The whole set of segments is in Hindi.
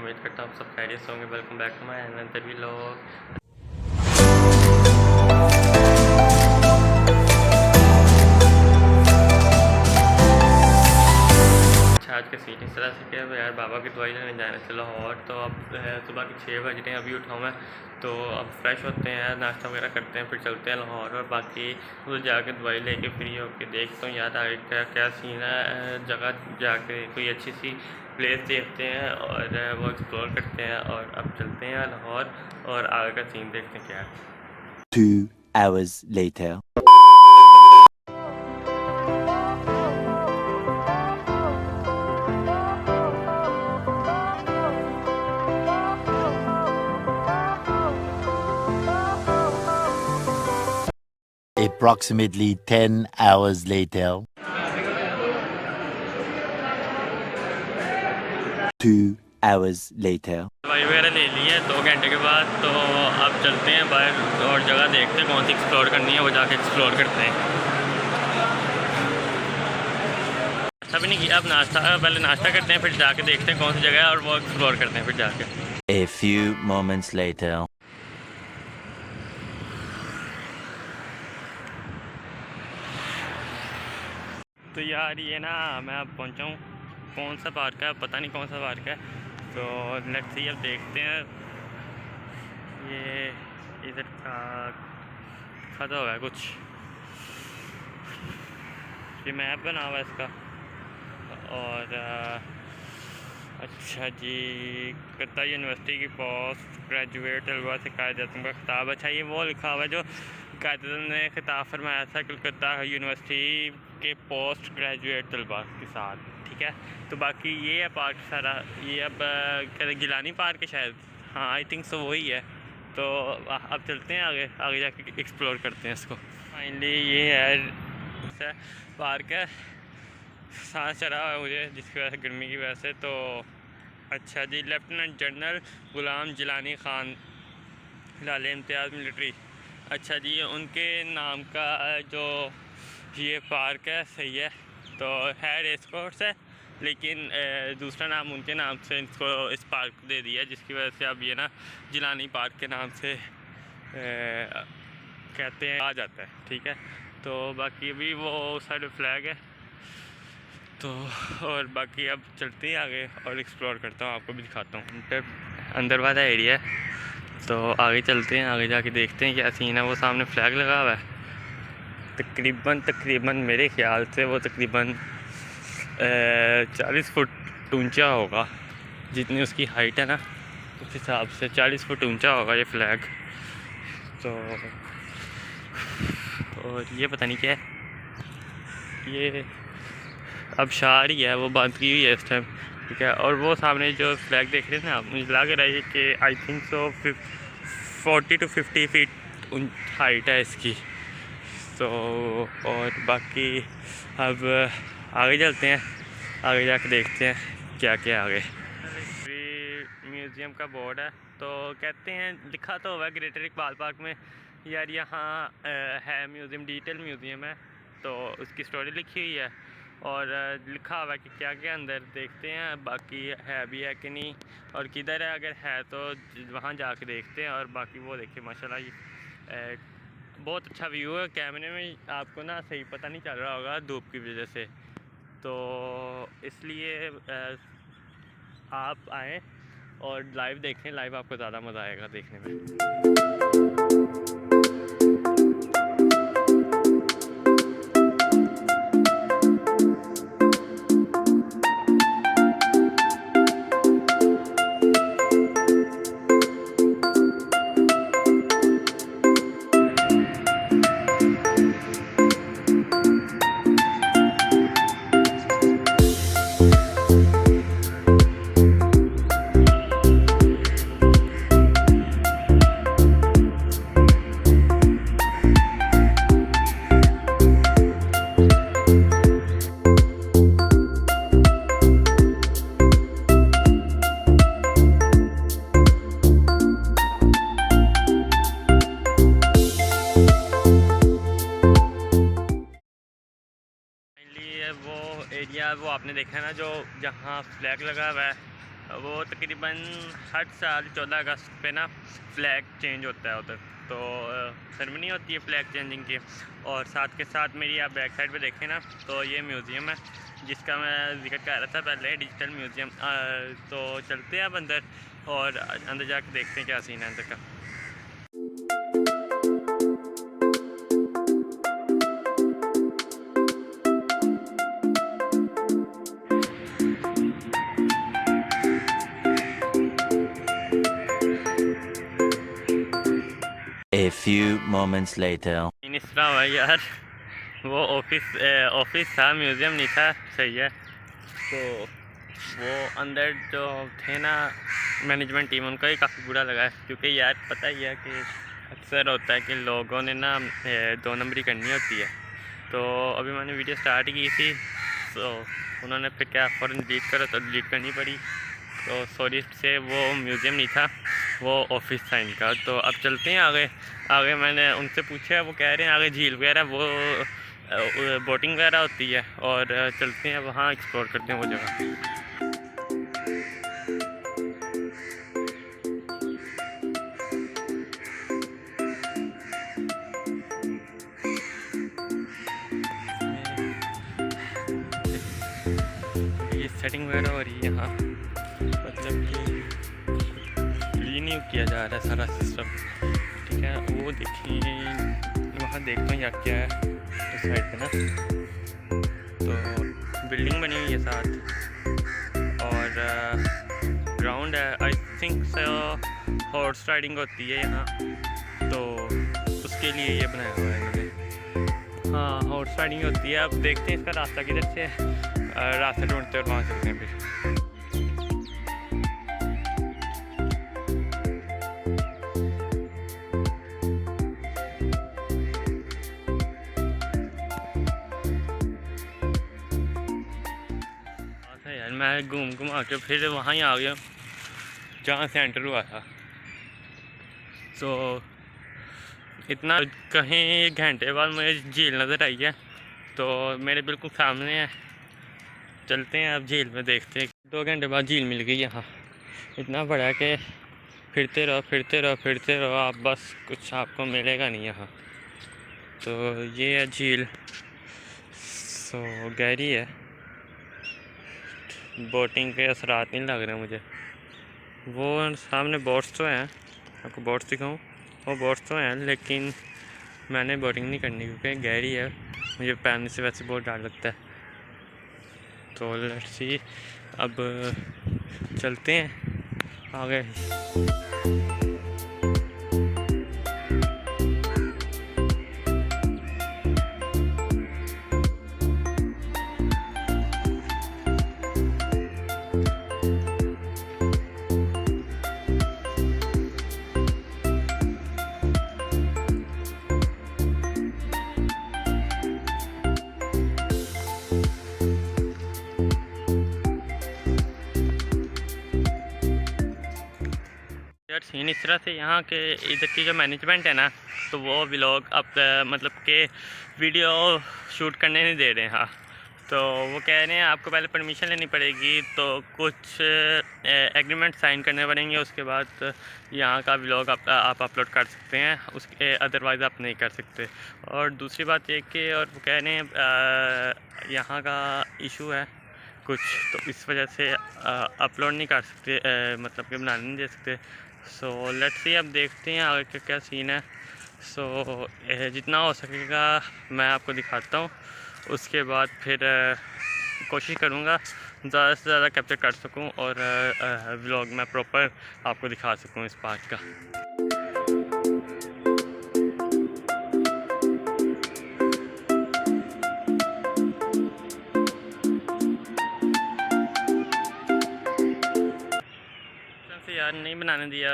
उम्मीद करता हूँ आप सब खैरियत से होंगे। Welcome back to my another vlog. अच्छा, आज के सीन इस तरह से क्या यार, बाबा की दवाई लेने जाने से लाहौर। तो अब सुबह के 6 बज रहे हैं, अभी उठाऊँ मैं। तो अब फ्रेश होते हैं, नाश्ता वगैरह करते हैं, फिर चलते हैं लाहौर। और बाकी उधर जाके दवाई लेके फ्री होके देखता हूँ यार आगे क्या क्या सीन है। जगह जाके कोई अच्छी सी प्लेस देखते हैं और वो एक्सप्लोर करते हैं। और अब चलते हैं लाहौर और आगे का सीन देखते हैं क्या है। 2 hours later. Approximately 10 hours later. 2 hours later. दवाई वगैरह ले ली है 2 घंटे के बाद। तो अब चलते हैं बाहर और जगह देखते हैं कौन सी एक्सप्लोर करनी है, वो जाके एक्सप्लोर करते हैं। नाश्ता भी नहीं किया, अब पहले नाश्ता करते हैं, फिर जाके देखते हैं कौन सी जगह है और वो एक्सप्लोर करते हैं फिर जाके। A few moments later. तो यार ये ना मैं अब पहुंचा हूँ, कौन सा पार्क है पता नहीं कौन सा पार्क है। तो लेट्स सी, अब देखते हैं। ये इधर का खड़ा हुआ है कुछ, ये मैप बना हुआ है इसका। और अच्छा जी, कलकत्ता यूनिवर्सिटी की पोस्ट ग्रेजुएट तलबा से कायदे-ए-आज़म का खिताब। अच्छा, ये वो लिखा हुआ है जो कायदे-ए-आज़म ने खिताब फरमाया था कलकत्ता यूनिवर्सिटी के पोस्ट ग्रेजुएट तलबा के साथ, ठीक है। तो बाकी ये है पार्क सारा, ये अब कहते जिलानी पार्क है शायद, हाँ आई थिंक सो वही है। तो अब चलते हैं आगे, आगे जाके एक्सप्लोर करते हैं इसको। फाइनली ये है पार्क है, सांस चढ़ा हुआ है मुझे जिसकी वजह से गर्मी की वजह से। तो अच्छा जी, लेफ्टिनेंट जनरल गुलाम जिलानी ख़ान लाले इम्तियाज़ मिलिट्री। अच्छा जी, उनके नाम का जो ये पार्क है सही है। तो है रेस कोर्स है, लेकिन दूसरा नाम उनके नाम से इसको इस पार्क को दे दिया, जिसकी वजह से अब ये ना जिलानी पार्क के नाम से कहते हैं आ जाता है, ठीक है। तो बाकी अभी वो साइड फ्लैग है। तो और बाकी अब चलते हैं आगे और एक्सप्लोर करता हूँ, आपको भी दिखाता हूँ। अंदर वाला एरिया है, तो आगे चलते हैं, आगे जाके देखते हैं क्या सीन है। वो सामने फ्लैग लगा हुआ है, तकरीबन मेरे ख्याल से वो तकरीबन 40 फुट ऊंचा होगा, जितनी उसकी हाइट है ना उस हिसाब से 40 फुट ऊंचा होगा ये फ्लैग। तो और ये पता नहीं क्या है, ये अब शार ही है, वो बंद की हुई है इस टाइम, ठीक है। और वो सामने जो फ्लैग देख रहे हैं ना आप, मुझे लग रहा है कि I think so 40 to 50 feet height है इसकी। तो और बाकी अब आगे चलते हैं, आगे जाके देखते हैं क्या क्या आगे। म्यूज़ियम का बोर्ड है, तो कहते हैं लिखा तो हुआ है ग्रेटर इकबाल पार्क में यार, यहाँ है म्यूज़ियम, डिटेल म्यूज़ियम है। तो उसकी स्टोरी लिखी हुई है और लिखा हुआ है कि क्या क्या अंदर, देखते हैं बाकी है भी है कि नहीं और किधर है। अगर है तो वहाँ जाके देखते हैं। और बाकी वो देखिए माशाल्लाह ये बहुत अच्छा व्यू है। कैमरे में आपको ना सही पता नहीं चल रहा होगा धूप की वजह से, तो इसलिए आप आएँ और लाइव देखें, लाइव आपको ज़्यादा मज़ा आएगा देखने में। वो एरिया वो आपने देखा है ना, जो जहाँ फ्लैग लगा हुआ है वो तकरीबन हर साल 14 अगस्त पे ना फ्लैग चेंज होता है उधर, तो सेरेमनी होती है फ्लैग चेंजिंग की। और साथ के साथ मेरी आप बैक साइड पे देखें ना, तो ये म्यूज़ियम है जिसका मैं जिक्र कर रहा था पहले, डिजिटल म्यूज़ियम। तो चलते हैं अब अंदर और अंदर जाके देखते हैं क्या सीन है अंदर का। A few moments later. इन इस तरह हुआ यार, वो ऑफिस था, म्यूज़ियम नहीं था, सही है। तो वो अंदर जो थे ना मैनेजमेंट टीम, उनको ही काफ़ी बुरा लगा, क्योंकि यार पता ही है कि अक्सर होता है कि लोगों ने ना 2 नंबरी करनी होती है। तो अभी मैंने वीडियो स्टार्ट की थी, तो उन्होंने फिर क्या फ़ौरन डिलीट करो, तो डिलीट करनी पड़ी। तो सॉरी से वो म्यूज़ियम नहीं था, वो ऑफिस था इनका। तो अब चलते हैं आगे मैंने उनसे पूछा, वो कह रहे हैं आगे झील वगैरह, वो बोटिंग वगैरह होती है, और चलते हैं वहाँ एक्सप्लोर करते हैं वो जगह। ये सेटिंग वगैरह हो रही है यहाँ, मतलब कि क्लीन किया जा रहा है सारा सिस्टम, ठीक है। वो देखिए वहाँ देखते हैं या क्या है उस साइड पे ना, तो बिल्डिंग बनी हुई है साथ, और ग्राउंड है। आई थिंक हॉर्स राइडिंग होती है यहाँ, तो उसके लिए ये बनाया हुआ है इन्होंने। हाँ, हॉर्स राइडिंग होती है। अब देखते हैं इसका रास्ता किधर से है, रास्ता ढूंढते और वहाँ चलते हैं फिर। यार मैं घूम के फिर वहाँ ही आ गया जहाँ से एंटर हुआ था। तो इतना कहीं 1 घंटे बाद मुझे झील नज़र आई है, तो मेरे बिल्कुल सामने है। चलते हैं अब झील में, देखते हैं। 2 घंटे बाद झील मिल गई यहाँ। इतना बड़ा है कि फिरते रहो आप, बस कुछ आपको मिलेगा नहीं यहाँ। तो ये है झील, सो गहरी है, बोटिंग के असरात नहीं लग रहे मुझे। वो सामने बोट्स तो हैं, आपको बोट्स दिखाऊं, वो बोट्स तो हैं, लेकिन मैंने बोटिंग नहीं करनी क्योंकि गहरी है, मुझे पैरने से वैसे बहुत डर लगता है। तो लेट्स सी, अब चलते हैं आगे। यार सीन इस तरह से यहाँ के इधर की जो मैनेजमेंट है ना, तो वो व्लॉग अब मतलब के वीडियो शूट करने नहीं दे रहे हैं। हाँ, तो वो कह रहे हैं आपको पहले परमिशन लेनी पड़ेगी, तो कुछ एग्रीमेंट साइन करने पड़ेंगे, उसके बाद यहाँ का व्लॉग आप अपलोड कर सकते हैं, उसके अदरवाइज़ आप नहीं कर सकते। और दूसरी बात ये कि और वो कह रहे हैं यहाँ का इशू है कुछ, तो इस वजह से अपलोड नहीं कर सकते, मतलब कि बनाने नहीं दे सकते। सो लेट्स सी, अब देखते हैं आगे का क्या सीन है। सो जितना हो सकेगा मैं आपको दिखाता हूँ, उसके बाद फिर कोशिश करूँगा ज़्यादा से ज़्यादा कैप्चर कर सकूँ और व्लॉग में प्रॉपर आपको दिखा सकूँ इस पार्ट का। यार नहीं बनाने दिया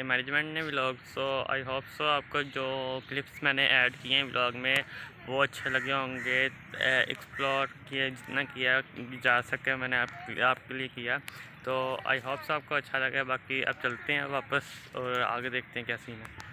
मैनेजमेंट ने vlog. So I hope so आपको जो क्लिप्स मैंने ऐड किए हैं व्लॉग में वो अच्छे लगे होंगे। एक्सप्लोर किया जितना किया जा सके मैंने आपके लिए किया, तो आई होप सो आपको अच्छा लगा। बाकी अब चलते हैं वापस और आगे देखते हैं क्या सीन है।